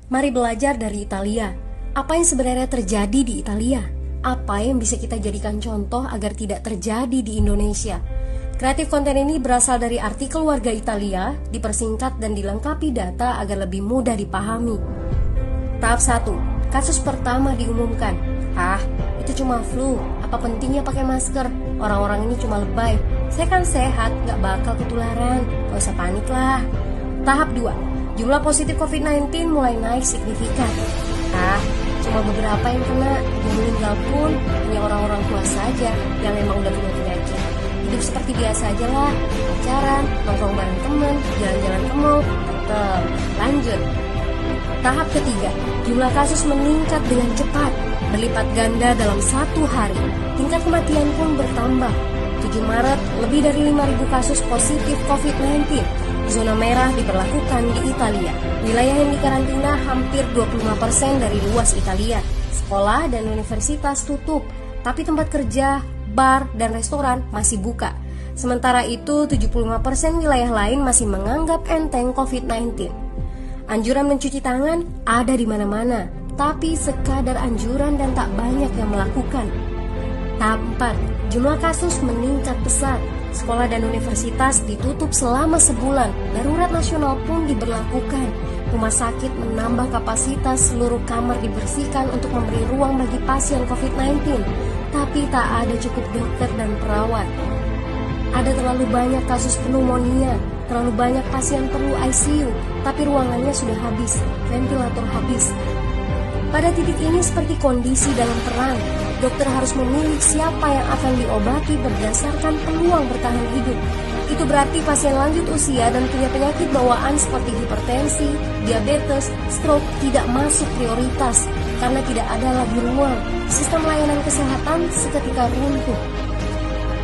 Mari belajar dari Italia. Apa yang sebenarnya terjadi di Italia? Apa yang bisa kita jadikan contoh agar tidak terjadi di Indonesia? Kreatif konten ini berasal dari artikel warga Italia, dipersingkat dan dilengkapi data agar lebih mudah dipahami. Tahap 1. Kasus pertama diumumkan. Itu cuma flu. Apa pentingnya pakai masker? Orang-orang ini cuma lebay. Saya kan sehat, gak bakal ketularan. Gak usah panik lah. Tahap 2. Jumlah positif COVID-19 mulai naik signifikan. Cuma beberapa yang kena. Yang meninggal pun hanya orang-orang tua saja yang emang udah punya penyakit. Hidup seperti biasa aja lah. Pacaran, nongkrong bareng temen, jalan-jalan ke mall. Tetep lanjut. Tahap ketiga, jumlah kasus meningkat dengan cepat, berlipat ganda dalam 1 hari. Tingkat kematian pun bertambah. 7 Maret, lebih dari 5.000 kasus positif COVID-19. Zona merah diberlakukan di Italia. Wilayah yang dikarantina hampir 25% dari luas Italia. Sekolah dan universitas tutup, tapi tempat kerja, bar, dan restoran masih buka. Sementara itu, 75% wilayah lain masih menganggap enteng COVID-19. Anjuran mencuci tangan ada di mana-mana, tapi sekadar anjuran dan tak banyak yang melakukan. Tahap 4, jumlah kasus meningkat pesat. Sekolah dan universitas ditutup selama sebulan. Darurat nasional pun diberlakukan. Rumah sakit menambah kapasitas, seluruh kamar dibersihkan untuk memberi ruang bagi pasien COVID-19. Tapi tak ada cukup dokter dan perawat. Ada terlalu banyak kasus pneumonia, terlalu banyak pasien perlu ICU, tapi ruangannya sudah habis, ventilator habis. Pada titik ini seperti kondisi dalam perang, dokter harus memilih siapa yang akan diobati berdasarkan peluang bertahan hidup. Itu berarti pasien lanjut usia dan punya penyakit bawaan seperti hipertensi, diabetes, stroke tidak masuk prioritas karena tidak ada lagi ruang. Sistem layanan kesehatan seketika runtuh.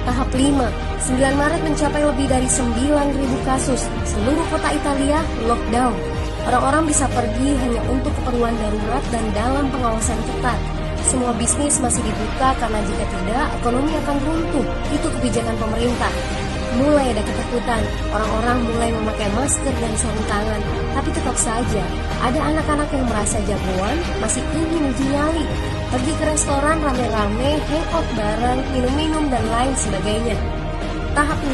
Tahap 5, 9 Maret mencapai lebih dari 9.000 kasus. Seluruh kota Italia lockdown. Orang-orang bisa pergi hanya untuk keperluan darurat dan dalam pengawasan ketat. Semua bisnis masih dibuka karena jika tidak, ekonomi akan runtuh. Itu kebijakan pemerintah. Mulai ada ketakutan, orang-orang mulai memakai masker dan sarung tangan. Tapi tetap saja, ada anak-anak yang merasa jagoan, masih ingin uji nyali. Pergi ke restoran rame-rame, hangout bareng, minum-minum dan lain sebagainya. Tahap 6.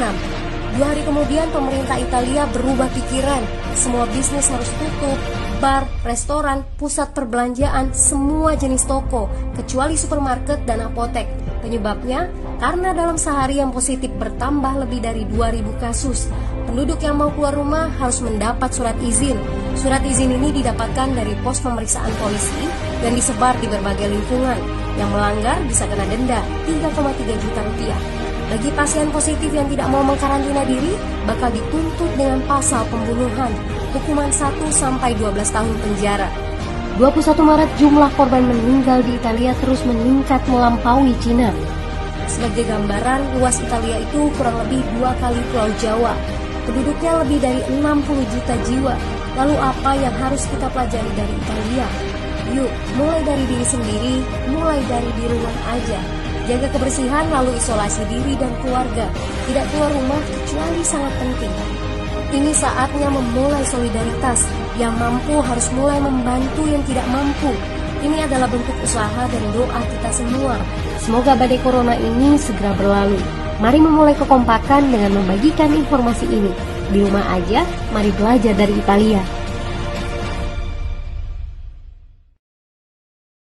2 hari kemudian pemerintah Italia berubah pikiran. Semua bisnis harus tutup, bar, restoran, pusat perbelanjaan, semua jenis toko, kecuali supermarket dan apotek. Penyebabnya, karena dalam sehari yang positif bertambah lebih dari 2.000 kasus. Penduduk yang mau keluar rumah harus mendapat surat izin. Surat izin ini didapatkan dari pos pemeriksaan polisi dan disebar di berbagai lingkungan. Yang melanggar bisa kena denda 3,3 juta rupiah. Bagi pasien positif yang tidak mau mengkarantina diri, bakal dituntut dengan pasal pembunuhan, hukuman 1-12 tahun penjara. 21 Maret jumlah korban meninggal di Italia terus meningkat melampaui Cina. Sebagai gambaran, luas Italia itu kurang lebih 2 kali Pulau Jawa. Penduduknya lebih dari 60 juta jiwa. Lalu apa yang harus kita pelajari dari Italia? Yuk, mulai dari diri sendiri, mulai dari di rumah aja. Jaga kebersihan lalu isolasi diri dan keluarga. Tidak keluar rumah kecuali sangat penting. Ini saatnya memulai solidaritas. Yang mampu harus mulai membantu yang tidak mampu. Ini adalah bentuk usaha dan doa kita semua. Semoga badai corona ini segera berlalu. Mari memulai kekompakan dengan membagikan informasi ini. Di rumah aja, mari belajar dari Italia.